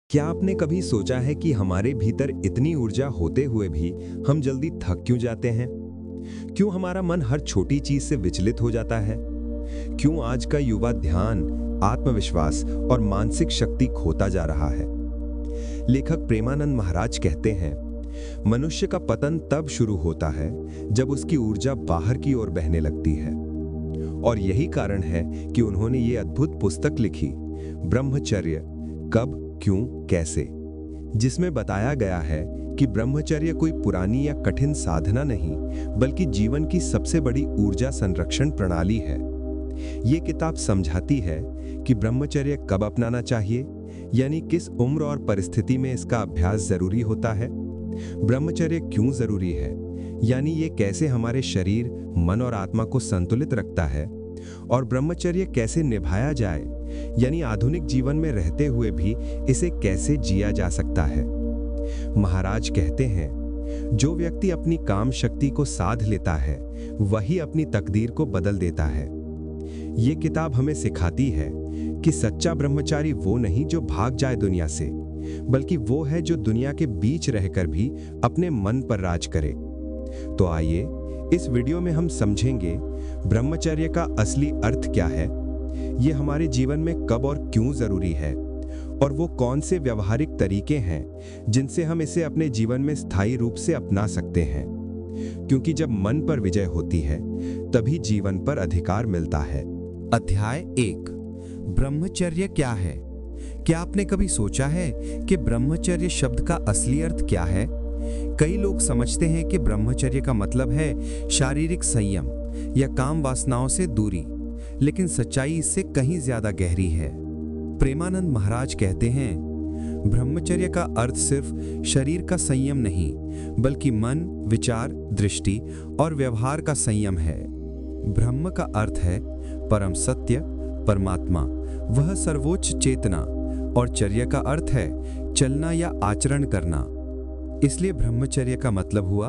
क्या आपने कभी सोचा है कि हमारे भीतर इतनी ऊर्जा होते हुए भी हम जल्दी थक क्यों जाते हैं? क्यों हमारा मन हर छोटी चीज से विचलित हो जाता है? क्यों आज का युवा ध्यान, आत्मविश्वास और मानसिक शक्ति खोता जा रहा है? लेखक प्रेमानंद महाराज कहते हैं, मनुष्य का पतन तब शुरू होता है जब उसकी ऊर्जा बाहर की ओर बहने लगती है। और यही कारण है कि उन्होंने ये अद्भुत पुस्तक लिखी, ब्रह्मचर्य, कब, क्यों, कैसे, जिसमें बताया गया है कि ब्रह्मचर्य कोई पुरानी या कठिन साधना नहीं, बल्कि जीवन की सबसे बड़ी ऊर्जा संरक्षण प्रणाली है। ये किताब समझाती है कि ब्रह्मचर्य कब अपनाना चाहिए, यानी किस उम्र और परिस्थिति में इसका अभ्यास जरूरी होता है। ब्रह्मचर्य क्यों जरूरी है, यानी ये कैसे हमारे शरीर, मन और आत्मा को संतुलित रखता है। और ब्रह्मचर्य कैसे निभाया जाए, यानी आधुनिक जीवन में रहते हुए भी इसे कैसे जिया जा सकता है। महाराज कहते हैं, जो व्यक्ति अपनी काम शक्ति को साध लेता है वही अपनी तकदीर को बदल देता है। ये किताब हमें सिखाती है कि सच्चा ब्रह्मचारी वो नहीं जो भाग जाए दुनिया से, बल्कि वो है जो दुनिया के बीच रहकर भी अपने मन पर राज करे। तो आइए इस वीडियो में हम समझेंगे ब्रह्मचर्य का असली अर्थ क्या है, ये हमारे जीवन में कब और क्यों जरूरी है, और वो कौन से व्यवहारिक तरीके हैं जिनसे हम इसे अपने जीवन में स्थायी रूप से अपना सकते हैं। क्योंकि जब मन पर विजय होती है तभी जीवन पर अधिकार मिलता है। अध्याय 1, ब्रह्मचर्य क्या है? क्या आपने कभी सोचा है कि ब्रह्मचर्य शब्द का असली अर्थ क्या है? कई लोग समझते हैं कि ब्रह्मचर्य का मतलब है शारीरिक संयम या काम वासनाओं से दूरी, लेकिन सच्चाई इससे कहीं ज्यादा गहरी है। प्रेमानंद महाराज कहते हैं, ब्रह्मचर्य का अर्थ सिर्फ शरीर का संयम नहीं, बल्कि मन, विचार, दृष्टि और व्यवहार का संयम है। ब्रह्म का अर्थ है परम सत्य, परमात्मा, वह सर्वोच्च चेतना, और चर्य का अर्थ है चलना या आचरण करना। इसलिए ब्रह्मचर्य का मतलब हुआ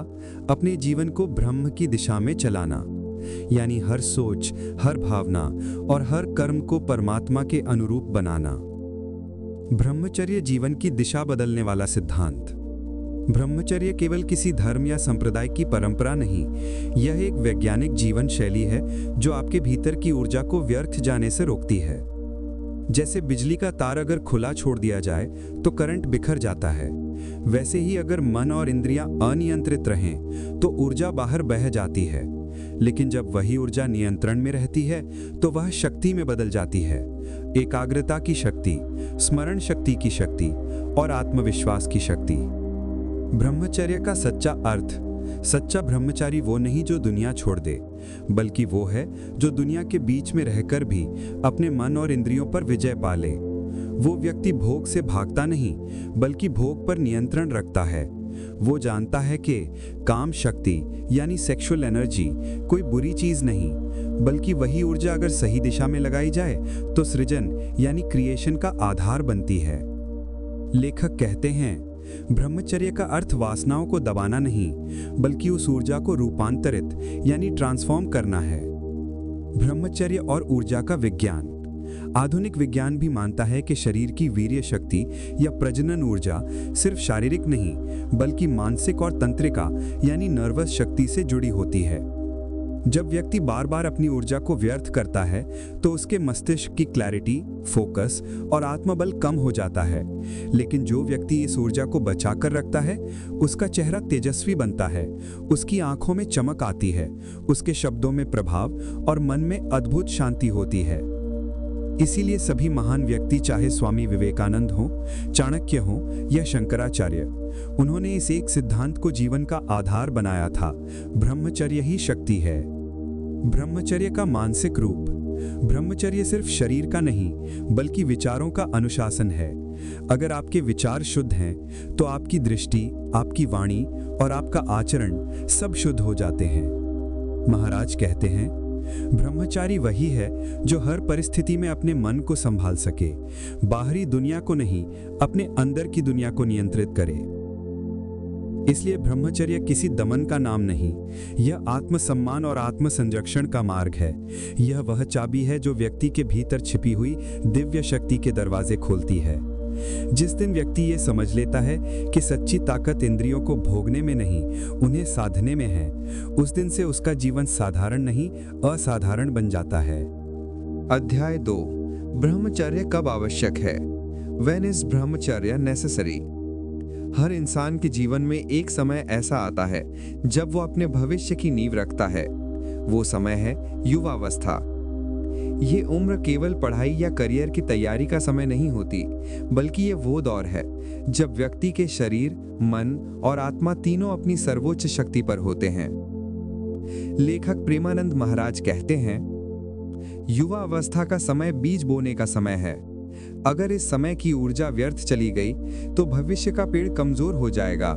अपने जीवन को ब्रह्म की दिशा में चलाना, यानी हर सोच, हर भावना और हर कर्म को परमात्मा के अनुरूप बनाना। ब्रह्मचर्य जीवन की दिशा बदलने वाला सिद्धांत। ब्रह्मचर्य केवल किसी धर्म या संप्रदाय की परंपरा नहीं, यह एक वैज्ञानिक जीवन शैली है जो आपके भीतर की ऊर्जा को व्यर्थ जाने से रोकती है। जैसे बिजली का तार अगर खुला छोड़ दिया जाए तो करंट बिखर जाता है, वैसे ही अगर मन और इंद्रियां अनियंत्रित रहें तो ऊर्जा बाहर बह जाती है। लेकिन जब वही ऊर्जा नियंत्रण में रहती है तो वह शक्ति में बदल जाती है, एकाग्रता की शक्ति, स्मरण शक्ति की शक्ति और आत्मविश्वास की शक्ति। ब्रह्मचर्य का सच्चा अर्थ। सच्चा ब्रह्मचारी वो नहीं जो दुनिया छोड़ दे, बल्कि वो है जो दुनिया के बीच में रहकर भी अपने मन और इंद्रियों पर विजय पा ले। वो व्यक्ति भोग से भागता नहीं, बल्कि भोग पर नियंत्रण रखता है। वो जानता है कि काम शक्ति यानी सेक्सुअल एनर्जी कोई बुरी चीज नहीं, बल्कि वही ऊर्जा अगर सही दिशा में लगाई जाए तो सृजन यानी क्रिएशन का आधार बनती है। लेखक कहते हैं, ब्रह्मचर्य का अर्थ वासनाओं को दबाना नहीं, बल्कि उस ऊर्जा को रूपांतरित यानी ट्रांसफॉर्म करना है। ब्रह्मचर्य और ऊर्जा का विज्ञान। आधुनिक विज्ञान भी मानता है कि शरीर की वीर्य शक्ति या प्रजनन ऊर्जा सिर्फ शारीरिक नहीं, बल्कि मानसिक और तंत्रिका यानी नर्वस शक्ति से जुड़ी होती है। जब व्यक्ति बार बार अपनी ऊर्जा को व्यर्थ करता है तो उसके मस्तिष्क की क्लैरिटी, फोकस और आत्मबल कम हो जाता है। लेकिन जो व्यक्ति इस ऊर्जा को बचा कर रखता है, उसका चेहरा तेजस्वी बनता है, उसकी आंखों में चमक आती है, उसके शब्दों में प्रभाव और मन में अद्भुत शांति होती है। इसीलिए सभी महान व्यक्ति, चाहे स्वामी विवेकानंद हो, चाणक्य हो या शंकराचार्य, उन्होंने इस एक सिद्धांत को जीवन का आधार बनाया था, ब्रह्मचर्य ही शक्ति है। ब्रह्मचर्य का मानसिक रूप। ब्रह्मचर्य सिर्फ शरीर का नहीं, बल्कि विचारों का अनुशासन है। अगर आपके विचार शुद्ध हैं तो आपकी दृष्टि, आपकी वाणी और आपका आचरण सब शुद्ध हो जाते हैं। महाराज कहते हैं, ब्रह्मचारी वही है जो हर परिस्थिति में अपने मन को संभाल सके, बाहरी दुनिया को नहीं, अपने अंदर की दुनिया को नियंत्रित करे। इसलिए ब्रह्मचर्य किसी दमन का नाम नहीं, यह आत्मसम्मान और आत्मसंरक्षण का मार्ग है। यह वह चाबी है जो व्यक्ति के भीतर छिपी हुई दिव्य शक्ति के दरवाजे खोलती है। जिस दिन व्यक्ति ये समझ लेता है कि सच्ची ताकत इंद्रियों को भोगने में नहीं, उन्हें साधने में है, उस दिन से उसका जीवन साधारण नहीं, असाधारण बन जाता है। अध्याय 2 ब्रह्मचर्य कब आवश्यक है? When is ब्रह्मचर्य नेसेसरी? हर इंसान के जीवन में एक समय ऐसा आता है जब वो अपने भविष्य की नींव रखता है। वो समय है युवावस्था। ये उम्र केवल पढ़ाई या करियर की तैयारी का समय नहीं होती, बल्कि ये वो दौर है जब व्यक्ति के शरीर, मन और आत्मा तीनों अपनी सर्वोच्च शक्ति पर होते हैं। लेखक प्रेमानंद महाराज कहते हैं, युवा अवस्था का समय बीज बोने का समय है। अगर इस समय की ऊर्जा व्यर्थ चली गई तो भविष्य का पेड़ कमजोर हो जाएगा।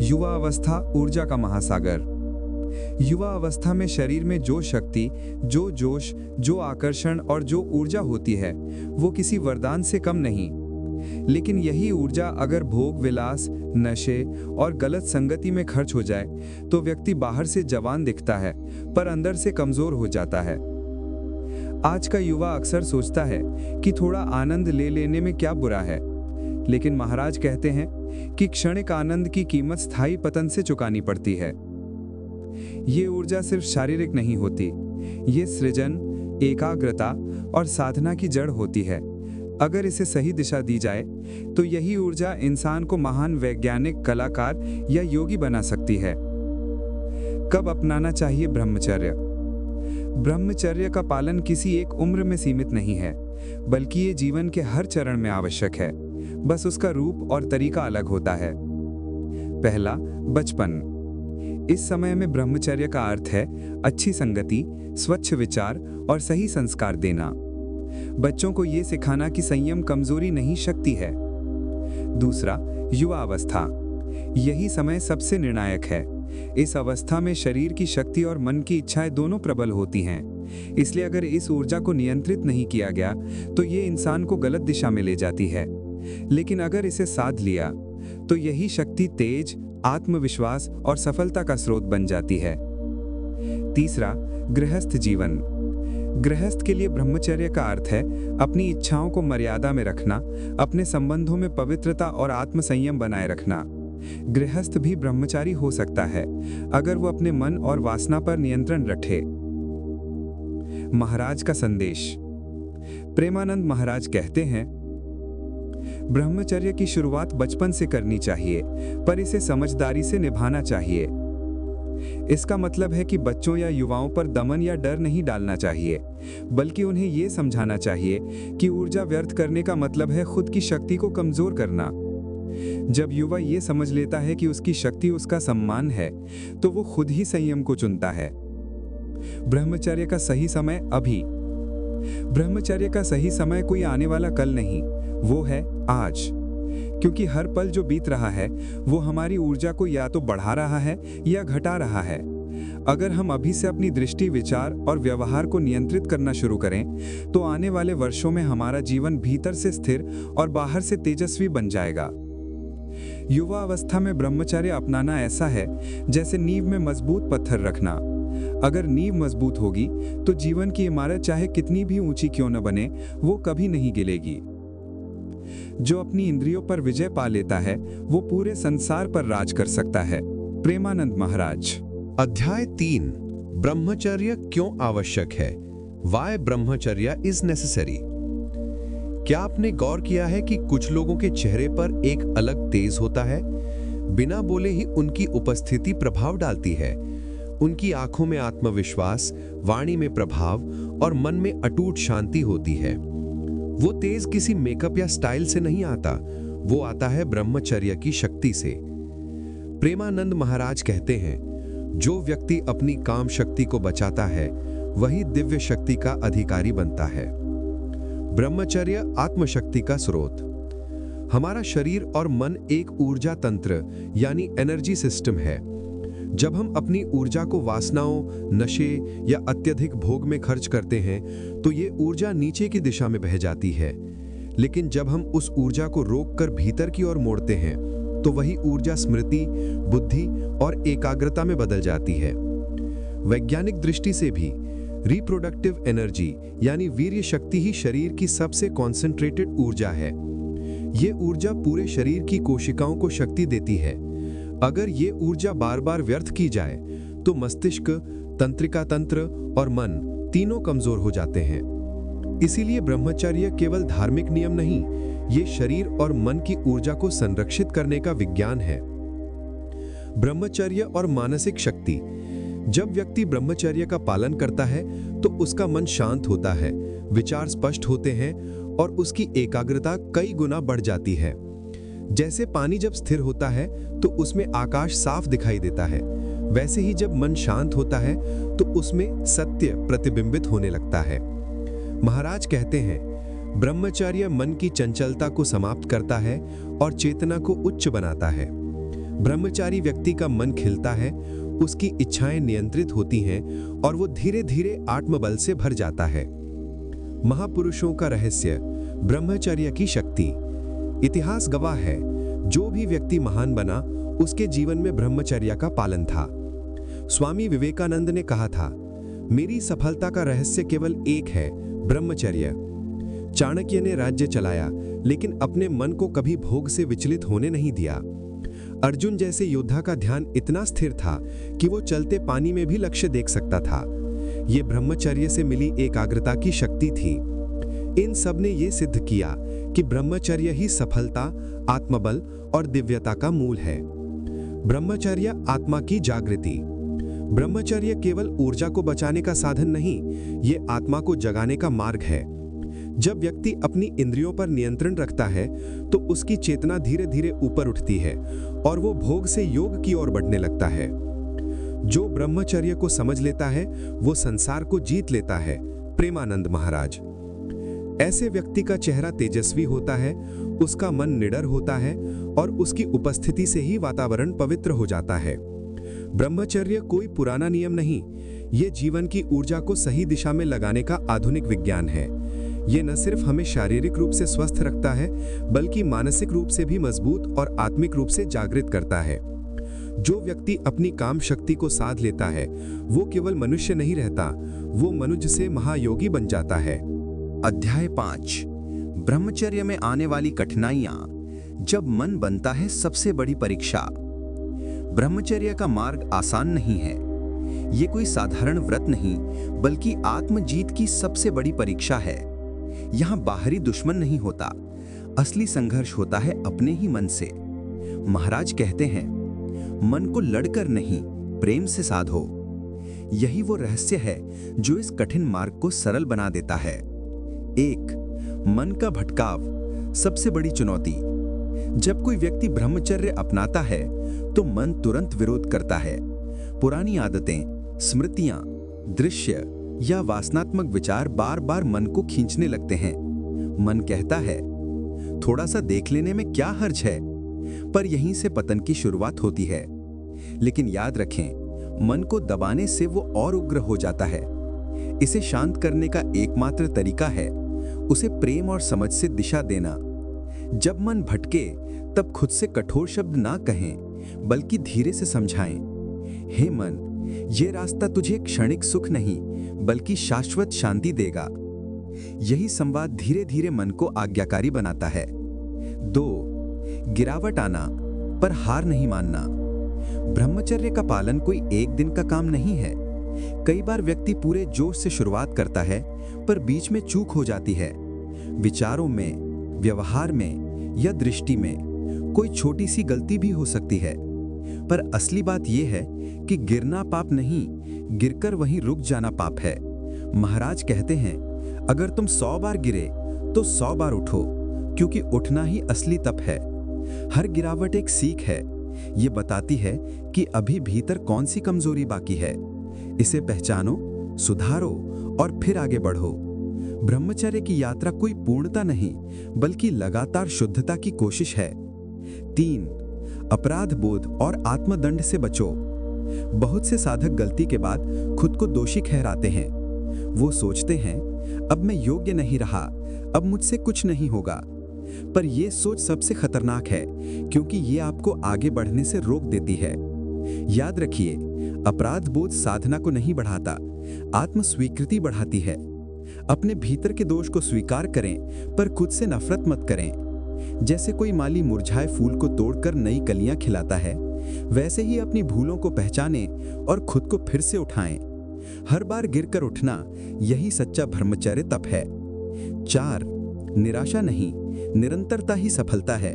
युवा अवस्था ऊर्जा का महासागर। युवा अवस्था में शरीर में जो शक्ति, जो जोश, जो आकर्षण और जो ऊर्जा होती है, वो किसी वरदान से कम नहीं। लेकिन यही ऊर्जा अगर भोग विलास, नशे और गलत संगति में खर्च हो जाए तो व्यक्ति बाहर से जवान दिखता है पर अंदर से कमजोर हो जाता है। आज का युवा अक्सर सोचता है कि थोड़ा आनंद ले लेने में क्या बुरा है, लेकिन महाराज कहते हैं कि क्षणिक आनंद की कीमत स्थायी पतन से चुकानी पड़ती है। ये ऊर्जा सिर्फ शारीरिक नहीं होती, ये सृजन, एकाग्रता और साधना की जड़ होती है। अगर इसे सही दिशा दी जाए तो यही ऊर्जा इंसान को महान वैज्ञानिक, कलाकार या योगी बना सकती है। कब अपनाना चाहिए ब्रह्मचर्य? ब्रह्मचर्य का पालन किसी एक उम्र में सीमित नहीं है, बल्कि ये जीवन के हर चरण में आवश्यक है। बस उसका रूप और तरीका अलग होता है। पहला, बचपन। इस समय में ब्रह्मचर्य का अर्थ है अच्छी संगति, स्वच्छ विचार और सही संस्कार देना। बच्चों को ये सिखाना कि संयम कमजोरी नहीं, शक्ति है। दूसरा, युवा अवस्था। यही समय सबसे निर्णायक है। इस अवस्था में शरीर की शक्ति और मन की इच्छाएं दोनों प्रबल होती हैं। इसलिए अगर इस ऊर्जा को नियंत्रित नहीं किया गया तो ये इंसान को गलत दिशा में ले जाती है। लेकिन अगर इसे साध लिया तो यही शक्ति तेज, आत्मविश्वास और सफलता का स्रोत बन जाती है। तीसरा, गृहस्थ जीवन। गृहस्थ के लिए ब्रह्मचर्य का अर्थ है अपनी इच्छाओं को मर्यादा में रखना, अपने संबंधों में पवित्रता और आत्मसंयम बनाए रखना। गृहस्थ भी ब्रह्मचारी हो सकता है अगर वो अपने मन और वासना पर नियंत्रण रखे। महाराज का संदेश। प्रेमानंद महाराज कहते हैं, ब्रह्मचर्य की शुरुआत बचपन से करनी चाहिए, पर इसे समझदारी से निभाना चाहिए। इसका मतलब है कि बच्चों या युवाओं पर दमन या डर नहीं डालना चाहिए, बल्कि उन्हें यह समझाना चाहिए कि ऊर्जा व्यर्थ करने का मतलब है खुद की शक्ति को कमजोर करना। जब युवा ये समझ लेता है कि उसकी शक्ति उसका सम्मान है, तो वो खुद ही संयम को चुनता है। ब्रह्मचर्य का सही समय अभी। ब्रह्मचर्य का सही समय कोई आने वाला कल नहीं, वो है आज। क्योंकि हर पल जो बीत रहा है वो हमारी ऊर्जा को या तो बढ़ा रहा है या घटा रहा है। अगर हम अभी से अपनी दृष्टि, विचार और व्यवहार को नियंत्रित करना शुरू करें तो आने वाले वर्षों में हमारा जीवन भीतर से स्थिर और बाहर से तेजस्वी बन जाएगा। युवा अवस्था में ब्रह्मचर्य अपनाना ऐसा है जैसे नींव में मजबूत पत्थर रखना। अगर नींव मजबूत होगी तो जीवन की इमारत चाहे कितनी भी ऊंची क्यों न बने, वो कभी नहीं गिरेगी। जो अपनी इंद्रियों पर विजय पा लेता है वो पूरे संसार पर राज कर सकता है। प्रेमानंद महाराज। अध्याय 3 ब्रह्मचर्य क्यों आवश्यक है? Why ब्रह्मचर्य इज नेसेसरी? क्या आपने गौर किया है कि कुछ लोगों के चेहरे पर एक अलग तेज होता है? बिना बोले ही उनकी उपस्थिति प्रभाव डालती है। उनकी आंखों में आत्मविश्वास, वाणी में प्रभाव और मन में अटूट शांति होती है। वो तेज किसी मेकअप या स्टाइल से नहीं आता, वो आता है ब्रह्मचर्य की शक्ति से। प्रेमानंद महाराज कहते हैं, जो व्यक्ति अपनी काम शक्ति को बचाता है वही दिव्य शक्ति का अधिकारी बनता है। ब्रह्मचर्य आत्मशक्ति का स्रोत। हमारा शरीर और मन एक ऊर्जा तंत्र यानी एनर्जी सिस्टम है। जब हम अपनी ऊर्जा को वासनाओं, नशे या अत्यधिक भोग में खर्च करते हैं तो ये ऊर्जा नीचे की दिशा में बह जाती है। लेकिन जब हम उस ऊर्जा को रोककर भीतर की ओर मोड़ते हैं तो वही ऊर्जा स्मृति, बुद्धि और एकाग्रता में बदल जाती है। वैज्ञानिक दृष्टि से भी रिप्रोडक्टिव एनर्जी यानी वीर्य शक्ति ही शरीर की सबसे कॉन्सेंट्रेटेड ऊर्जा है। ये ऊर्जा पूरे शरीर की कोशिकाओं को शक्ति देती है। अगर ये ऊर्जा बार बार व्यर्थ की जाए तो मस्तिष्क, तंत्रिका तंत्र और मन तीनों कमजोर हो जाते हैं। इसीलिए ब्रह्मचर्य केवल धार्मिक नियम नहीं, ये शरीर और मन की ऊर्जा को संरक्षित करने का विज्ञान है। ब्रह्मचर्य और मानसिक शक्ति। जब व्यक्ति ब्रह्मचर्य का पालन करता है तो उसका मन शांत होता है, विचार स्पष्ट होते हैं और उसकी एकाग्रता कई गुना बढ़ जाती है। जैसे पानी जब स्थिर होता है तो उसमें आकाश साफ दिखाई देता है, वैसे ही जब मन शांत होता है तो उसमें सत्य प्रतिबिंबित होने लगता है। महाराज कहते हैं, ब्रह्मचर्य मन की चंचलता को समाप्त करता है और चेतना को उच्च बनाता है। ब्रह्मचारी व्यक्ति का मन खिलता है, उसकी इच्छाएं नियंत्रित होती हैं और वो धीरे धीरे आत्मबल से भर जाता है। महापुरुषों का रहस्य, ब्रह्मचर्य की शक्ति। इतिहास गवाह है, जो भी व्यक्ति महान बना उसके जीवन में ब्रह्मचर्य का पालन था। स्वामी विवेकानंद ने कहा था, मेरी सफलता का रहस्य केवल एक है, ब्रह्मचर्य। चाणक्य ने राज्य चलाया लेकिन अपने मन को कभी भोग से विचलित होने नहीं दिया। अर्जुन जैसे योद्धा का ध्यान इतना स्थिर था कि वो चलते पानी में भी लक्ष्य देख सकता था। ये ब्रह्मचर्य से मिली एकाग्रता की शक्ति थी। इन सब ने ये सिद्ध किया कि ब्रह्मचर्य ही सफलता, आत्मबल और दिव्यता का मूल है। ब्रह्मचर्य आत्मा की जागृति। ब्रह्मचर्य केवल ऊर्जा को बचाने का साधन नहीं, ये आत्मा को जगाने का मार्ग है। जब व्यक्ति अपनी इंद्रियों पर नियंत्रण रखता है तो उसकी चेतना धीरे धीरे ऊपर उठती है और वो भोग से योग की ओर बढ़ने लगता है। जो ब्रह्मचर्य को समझ लेता है वो संसार को जीत लेता है। प्रेमानंद महाराज। ऐसे व्यक्ति का चेहरा तेजस्वी होता है, उसका मन निडर होता है और उसकी उपस्थिति से ही वातावरण पवित्र हो जाता है। ब्रह्मचर्य कोई पुराना नियम नहीं, ये जीवन की ऊर्जा को सही दिशा में लगाने का आधुनिक विज्ञान है। ये न सिर्फ हमें शारीरिक रूप से स्वस्थ रखता है बल्कि मानसिक रूप से भी मजबूत और आत्मिक रूप से जागृत करता है। जो व्यक्ति अपनी काम शक्ति को साध लेता है वो केवल मनुष्य नहीं रहता, वो मनुष्य से महायोगी बन जाता है। अध्याय 5। ब्रह्मचर्य में आने वाली कठिनाइयां। जब मन बनता है सबसे बड़ी परीक्षा। ब्रह्मचर्य का मार्ग आसान नहीं है। ये कोई साधारण व्रत नहीं बल्कि आत्मजीत की सबसे बड़ी परीक्षा है। यहाँ बाहरी दुश्मन नहीं होता, असली संघर्ष होता है अपने ही मन से। महाराज कहते हैं, मन को लड़कर नहीं, प्रेम से साधो। यही वो रहस्य है जो इस कठिन मार्ग को सरल बना देता है। 1. मन का भटकाव, सबसे बड़ी चुनौती। जब कोई व्यक्ति ब्रह्मचर्य अपनाता है तो मन तुरंत विरोध करता है। पुरानी आदतें, स्मृतियां, दृश्य या वासनात्मक विचार बार बार मन को खींचने लगते हैं। मन कहता है, थोड़ा सा देख लेने में क्या हर्ज है, पर यहीं से पतन की शुरुआत होती है। लेकिन याद रखें, मन को दबाने से वो और उग्र हो जाता है। इसे शांत करने का एकमात्र तरीका है उसे प्रेम और समझ से दिशा देना। जब मन भटके तब खुद से कठोर शब्द ना कहें बल्कि धीरे से समझाएं, हे मन, ये रास्ता तुझे क्षणिक सुख नहीं बल्कि शाश्वत शांति देगा। यही संवाद धीरे धीरे मन को आज्ञाकारी बनाता है। 2. गिरावट आना पर हार नहीं मानना। ब्रह्मचर्य का पालन कोई एक दिन का काम नहीं है। कई बार व्यक्ति पूरे जोश से शुरुआत करता है पर बीच में चूक हो जाती है। विचारों में, व्यवहार में या दृष्टि में कोई छोटी सी गलती भी हो सकती है। पर असली बात यह है कि गिरना पाप नहीं, गिरकर वहीं रुक जाना पाप है। महाराज कहते हैं, अगर तुम 100 बार गिरे तो 100 बार उठो, क्योंकि उठना ही असली तप है। हर गिरावट एक सीख है। ये बताती है कि अभी भीतर कौन सी कमजोरी बाकी है। इसे पहचानो, सुधारो और फिर आगे बढ़ो। ब्रह्मचर्य की यात्रा कोई पूर्णता नहीं बल्कि लगातार शुद्धता की कोशिश है। 3. अपराध बोध और आत्मदंड से बचो। बहुत से साधक गलती के बाद खुद को दोषी ठहराते हैं। वो सोचते हैं, अब मैं योग्य नहीं रहा, अब मुझसे कुछ नहीं होगा। पर यह सोच सबसे खतरनाक है, क्योंकि ये आपको आगे बढ़ने से रोक देती है। याद रखिए, अपराध बोध साधना को नहीं बढ़ाता, आत्म स्वीकृति बढ़ाती है। अपने भीतर के दोष को स्वीकार करें, पर खुद से नफरत मत करें। जैसे कोई माली मुरझाए फूल को तोड़कर नई कलियां खिलाता है, वैसे ही अपनी भूलों को पहचानें और खुद को फिर से उठाएं। हर बार गिरकर उठना, यही सच्चा ब्रह्मचर्य तप है। 4. निराशा नहीं, निरंतरता ही सफलता है।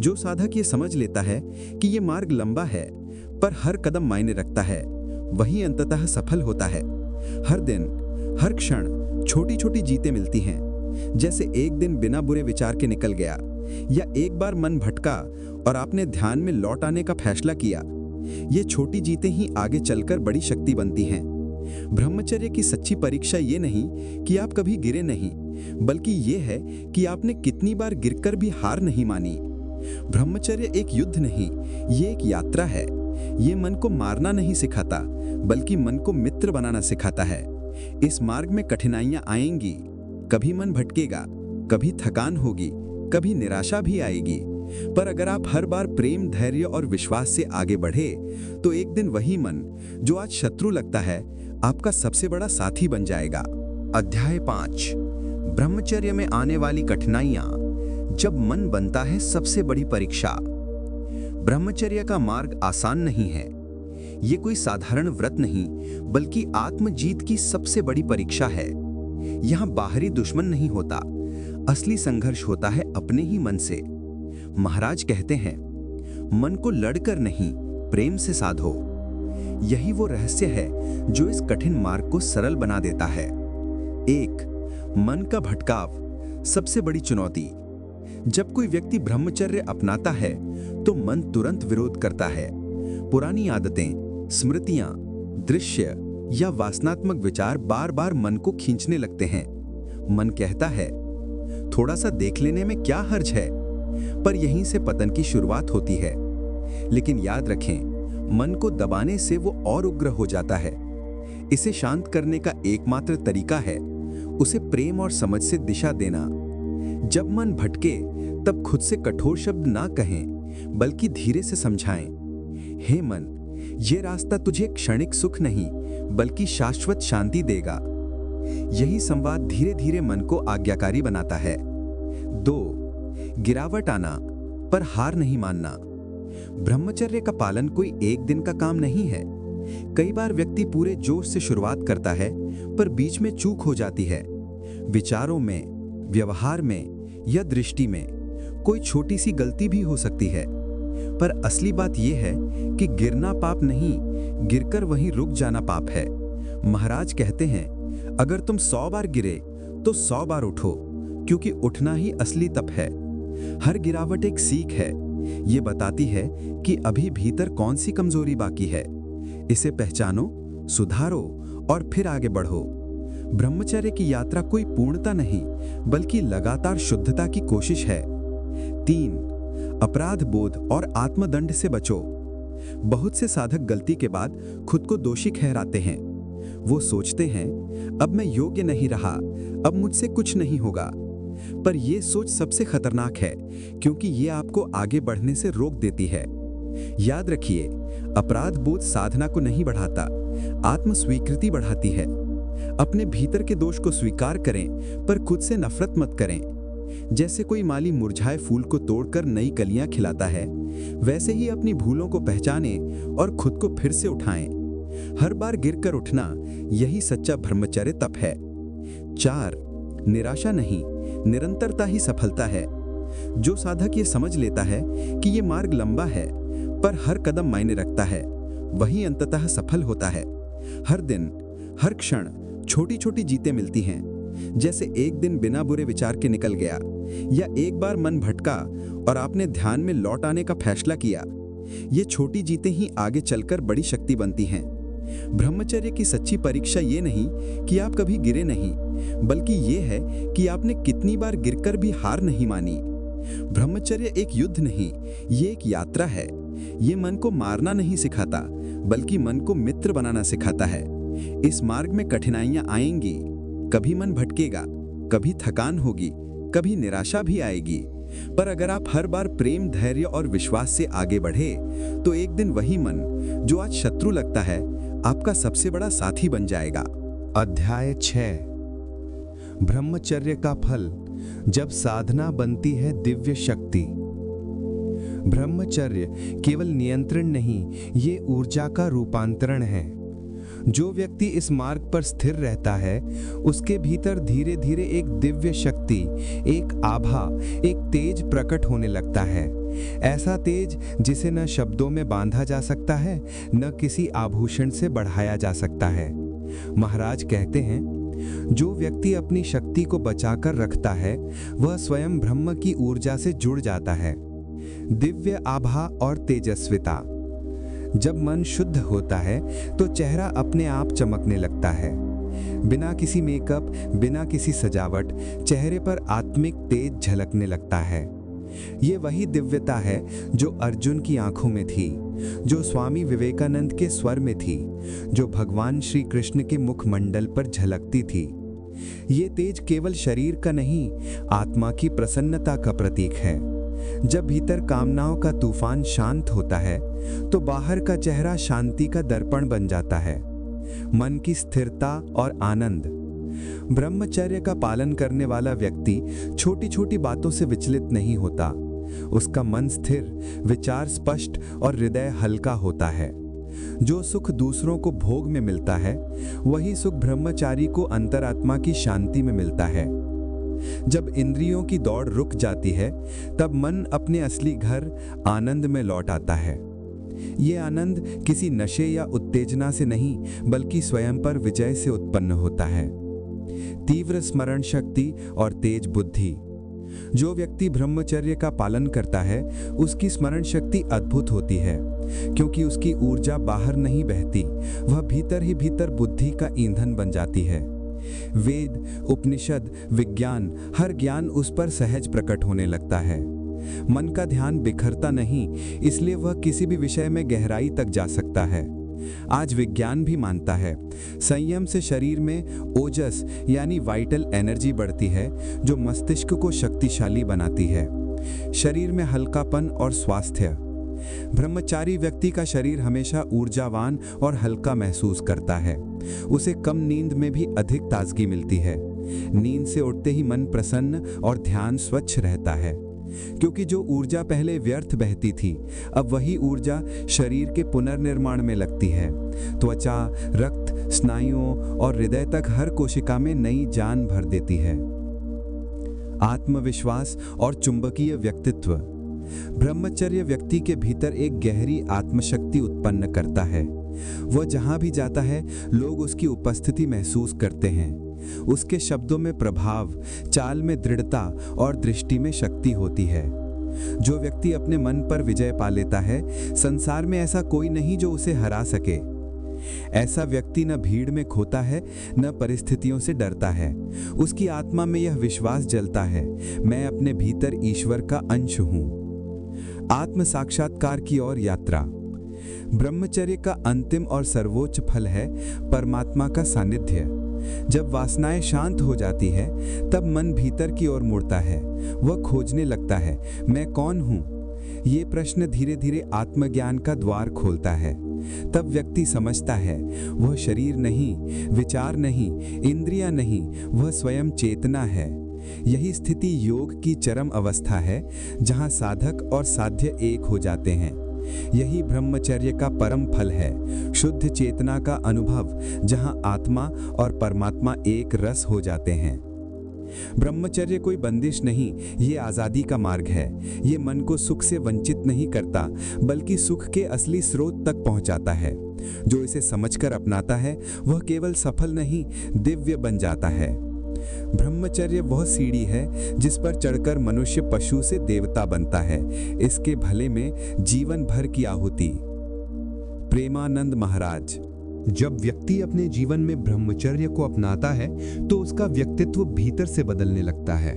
जो साधक ये समझ लेता है कि ये मार्ग लंबा है, पर हर कदम मायने रखता है, वही अंततः सफल होता है। हर दिन, हर क्षण छोटी छोटी जीतें मिलती हैं। जैसे एक दिन बिना बुरे विचार के निकल गया, या एक बार मन भटका और आपने ध्यान में लौट आने का फैसला किया। ये छोटी जीतें ही आगे चलकर बड़ी शक्ति बनती हैं। ब्रह्मचर्य की सच्ची परीक्षा ये नहीं कि आप कभी गिरे नहीं, बल्कि ये है कि आपने कितनी बार गिरकर भी हार नहीं मानी। ब्रह्मचर्य एक युद्ध नहीं, ये एक यात्रा है। ये मन को मारना नहीं सिखाता, बल्कि मन को मित्र बनाना सिखाता है। इस मार्ग में कठिनाइयां आएंगी, कभी मन भटकेगा, कभी थकान होगी, कभी निराशा भी आएगी। पर अगर आप हर बार प्रेम, धैर्य और विश्वास से आगे बढ़े, तो एक दिन वही मन, जो आज शत्रु लगता है, आपका सबसे बड़ा साथी बन जाएगा। अध्याय 5. ब्रह्मचर्य में आने वाली कठिनाइयां, जब मन बनता है सबसे बड़ी परीक्षा। ब्रह्मचर्य का मार्ग आसान नहीं है। ये कोई साधारण व्रत नहीं, बल्कि आत्मजीत की सबसे बड़ी परीक्षा है। यहाँ बाहरी दुश्मन नहीं होता, असली संघर्ष होता है अपने ही मन से। महाराज कहते हैं, मन को लड़कर नहीं, प्रेम से साधो। यही वो रहस्य है जो इस कठिन मार्ग को सरल बना देता है। 1. मन का भटकाव, सबसे बड़ी चुनौती। जब कोई व्यक्ति ब्रह्मचर्य अपनाता है, तो मन तुरंत विरोध करता है। पुरानी आदतें, स्मृतियां, दृश्य या वासनात्मक विचार बार बार मन को खींचने लगते हैं। मन कहता है, थोड़ा सा देख लेने में क्या हर्ज है। पर यहीं से पतन की शुरुआत होती है। लेकिन याद रखें, मन को दबाने से वो और उग्र हो जाता है। इसे शांत करने का एकमात्र तरीका है उसे प्रेम और समझ से दिशा देना। जब मन भटके, तब खुद से कठोर शब्द ना कहें, बल्कि धीरे से समझाएं। हे मन, ये रास्ता तुझे क्षणिक सुख नहीं, बल्कि शाश्वत शांति देगा। यही संवाद धीरे धीरे मन को आज्ञाकारी बनाता है। 2. गिरावट आना, पर हार नहीं मानना। ब्रह्मचर्य का पालन कोई एक दिन का काम नहीं है। कई बार व्यक्ति पूरे जोश से शुरुआत करता है, पर बीच में चूक हो जाती है। विचारों में, व्यवहार में या दृष्टि में कोई छोटी सी गलती भी हो सकती है। पर असली बात यह है कि गिरना पाप नहीं, गिरकर वहीं रुक जाना पाप है। महाराज कहते हैं, अगर तुम 100 बार गिरे तो 100 बार उठो, क्योंकि उठना ही असली तप है। हर गिरावट एक सीख है। ये बताती है कि अभी भीतर कौन सी कमजोरी बाकी है। इसे पहचानो, सुधारो और फिर आगे बढ़ो। ब्रह्मचर्य की यात्रा कोई पूर्णता नहीं, बल्कि लगातार शुद्धता की कोशिश है। 3. अपराध बोध और आत्मदंड से बचो। बहुत से साधक गलती के बाद खुद को दोषी ठहराते हैं। वो सोचते हैं, अब मैं योग्य नहीं रहा, अब मुझसे कुछ नहीं होगा। पर यह सोच सबसे खतरनाक है, क्योंकि ये आपको आगे बढ़ने से रोक देती है। याद रखिए, अपराध बोध साधना को नहीं बढ़ाता, आत्म स्वीकृति बढ़ाती है। अपने भीतर के दोष को स्वीकार करें, पर खुद से नफरत मत करें। जैसे कोई माली मुरझाए फूल को तोड़कर नई कलियां खिलाता है, वैसे ही अपनी भूलों को पहचानें और खुद को फिर से उठाएं। हर बार गिरकर उठना, यही सच्चा ब्रह्मचर्य तप है। 4. निराशा नहीं, निरंतरता ही सफलता है। जो साधक ये समझ लेता है कि ये मार्ग लंबा है, पर हर कदम मायने रखता है, वही अंततः सफल होता है। हर दिन, हर क्षण छोटी छोटी जीतें मिलती हैं। जैसे एक दिन बिना बुरे विचार के निकल गया, या एक बार मन भटका और आपने ध्यान में लौट आने का फैसला किया। ये छोटी जीतें ही आगे चलकर बड़ी शक्ति बनती हैं। ब्रह्मचर्य की सच्ची परीक्षा ये नहीं कि आप कभी गिरे नहीं, बल्कि ये है कि आपने कितनी बार गिरकर भी हार नहीं मानी। ब्रह्मचर्य एक युद्ध नहीं, ये एक यात्रा है। ये मन को मारना नहीं सिखाता, बल्कि मन को मित्र बनाना सिखाता है। इस मार्ग में कठिनाइयां आएंगी, कभी मन भटकेगा, कभी थकान होगी, कभी निराशा भी आएगी। पर अगर आप हर बार प्रेम, धैर्य और विश्वास से आगे बढ़े, तो एक दिन वही मन जो आज शत्रु लगता है, आपका सबसे बड़ा साथी बन जाएगा। अध्याय 6, ब्रह्मचर्य का फल, जब साधना बनती है दिव्य शक्ति। ब्रह्मचर्य केवल नियंत्रण नहीं, ये ऊर्जा का रूपांतरण है। जो व्यक्ति इस मार्ग पर स्थिर रहता है, उसके भीतर धीरे धीरे एक दिव्य शक्ति, एक आभा, एक तेज प्रकट होने लगता है। ऐसा तेज जिसे न शब्दों में बांधा जा सकता है, न किसी आभूषण से बढ़ाया जा सकता है। महाराज कहते हैं, जो व्यक्ति अपनी शक्ति को बचाकर रखता है, वह स्वयं ब्रह्म की ऊर्जा से जुड़ जाता है। दिव्य आभा और तेजस्विता। जब मन शुद्ध होता है तो चेहरा अपने आप चमकने लगता है। बिना किसी मेकअप, बिना किसी सजावट, चेहरे पर आत्मिक तेज झलकने लगता है। ये वही दिव्यता है जो अर्जुन की आंखों में थी, जो स्वामी विवेकानंद के स्वर में थी, जो भगवान श्री कृष्ण के मुखमंडल पर झलकती थी। ये तेज केवल शरीर का नहीं, आत्मा की प्रसन्नता का प्रतीक है। जब भीतर कामनाओं का तूफान शांत होता है, तो बाहर का चेहरा शांति का दर्पण बन जाता है। मन की स्थिरता और आनंद। ब्रह्मचर्य का पालन करने वाला व्यक्ति छोटी छोटी बातों से विचलित नहीं होता। उसका मन स्थिर, विचार स्पष्ट और हृदय हल्का होता है। जो सुख दूसरों को भोग में मिलता है, वही सुख ब्रह्मचारी को अंतरात्मा की शांति में मिलता है। जब इंद्रियों की दौड़ रुक जाती है, तब मन अपने असली घर आनंद में लौट आता है। ये आनंद किसी नशे या उत्तेजना से नहीं, बल्कि स्वयं पर विजय से उत्पन्न होता है। तीव्र स्मरण शक्ति और तेज बुद्धि। जो व्यक्ति ब्रह्मचर्य का पालन करता है, उसकी स्मरण शक्ति अद्भुत होती है, क्योंकि उसकी ऊर्जा बाहर नहीं बहती, वह भीतर ही भीतर बुद्धि का ईंधन बन जाती है। वेद, उपनिषद, विज्ञान, हर ज्ञान उस पर सहज प्रकट होने लगता है। मन का ध्यान बिखरता नहीं, इसलिए वह किसी भी विषय में गहराई तक जा सकता है। आज विज्ञान भी मानता है, संयम से शरीर में ओजस यानी वाइटल एनर्जी बढ़ती है, जो मस्तिष्क को शक्तिशाली बनाती है। शरीर में हल्कापन और स्वास्थ्य। ब्रह्मचारी व्यक्ति का शरीर हमेशा ऊर्जावान और हल्का महसूस करता है। उसे कम नींद में भी अधिक ताजगी मिलती है। नींद से उठते ही मन प्रसन्न और ध्यान स्वच्छ रहता है, क्योंकि जो ऊर्जा पहले व्यर्थ बहती थी, अब वही ऊर्जा शरीर के पुनर्निर्माण में लगती है। त्वचा, रक्त, स्नायुओं और हृदय तक हर कोशिका में नई जान भर देती है। आत्मविश्वास और चुंबकीय व्यक्तित्व। ब्रह्मचर्य व्यक्ति के भीतर एक गहरी आत्मशक्ति उत्पन्न करता है। वह जहां भी जाता है, लोग उसकी उपस्थिति महसूस करते हैं। उसके शब्दों में प्रभाव, चाल में दृढ़ता और दृष्टि में शक्ति होती है। जो व्यक्ति अपने मन पर विजय पा लेता है, संसार में ऐसा कोई नहीं जो उसे हरा सके। ऐसा व्यक्ति न भीड़ में खोता है, न परिस्थितियों से डरता है। उसकी आत्मा में यह विश्वास जलता है, मैं अपने भीतर ईश्वर का अंश हूँ। आत्म साक्षात्कार की ओर यात्रा। ब्रह्मचर्य का अंतिम और सर्वोच्च फल है परमात्मा का सानिध्य। जब वासनाएं शांत हो जाती है, तब मन भीतर की ओर मुड़ता है। वह खोजने लगता है, मैं कौन हूँ? ये प्रश्न धीरे धीरे आत्मज्ञान का द्वार खोलता है। तब व्यक्ति समझता है, वह शरीर नहीं, विचार नहीं, इंद्रियां नहीं, वह स्वयं चेतना है। यही स्थिति योग की चरम अवस्था है, जहाँ साधक और साध्य एक हो जाते हैं। यही ब्रह्मचर्य का परम फल है, शुद्ध चेतना का अनुभव, जहाँ आत्मा और परमात्मा एक रस हो जाते हैं। ब्रह्मचर्य कोई बंदिश नहीं, ये आजादी का मार्ग है। ये मन को सुख से वंचित नहीं करता, बल्कि सुख के असली स्रोत तक पहुंचाता है। जो इसे समझकर अपनाता है, वह केवल सफल नहीं, दिव्य बन जाता है। ब्रह्मचर्य वह सीढ़ी है जिस पर चढ़कर मनुष्य पशु से देवता बनता है। इसके भले में जीवन भर की आहुति। प्रेमानंद महाराज। जब व्यक्ति अपने जीवन में ब्रह्मचर्य को अपनाता है, तो उसका व्यक्तित्व भीतर से बदलने लगता है।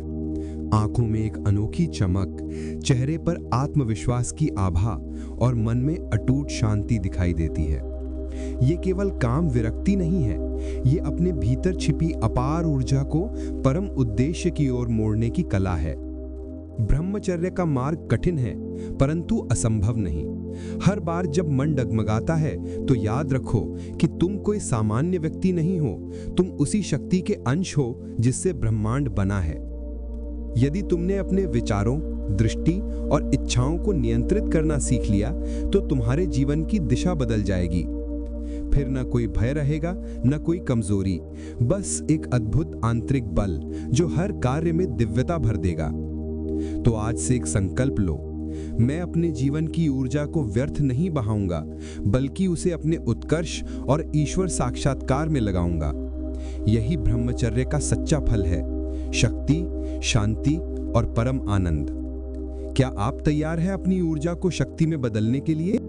आंखों में एक अनोखी चमक, चेहरे पर आत्मविश्वास की आभा और मन में अटूट शांति दिखाई देती है। ये केवल काम विरक्ति नहीं है, ये अपने भीतर छिपी अपार ऊर्जा को परम उद्देश्य की ओर मोड़ने की कला है। ब्रह्मचर्य का मार्ग कठिन है, परंतु असंभव नहीं। हर बार जब मन डगमगाता है तो याद रखो कि तुम कोई सामान्य व्यक्ति नहीं हो, तुम उसी शक्ति के अंश हो जिससे ब्रह्मांड बना है। यदि तुमने अपने विचारों, दृष्टि और इच्छाओं को नियंत्रित करना सीख लिया तो तुम्हारे जीवन की दिशा बदल जाएगी। फिर न कोई भय रहेगा, न कोई कमजोरी, बस एक अद्भुत आंतरिक बल जो हर कार्य में दिव्यता भर देगा। तो आज से एक संकल्प लो, मैं अपने जीवन की ऊर्जा को व्यर्थ नहीं बहाऊंगा, बल्कि उसे अपने उत्कर्ष और ईश्वर साक्षात्कार में लगाऊंगा। यही ब्रह्मचर्य का सच्चा फल है, शक्ति, शांति और परम आनंद। क्या आप तैयार हैं अपनी ऊर्जा को शक्ति में बदलने के लिए?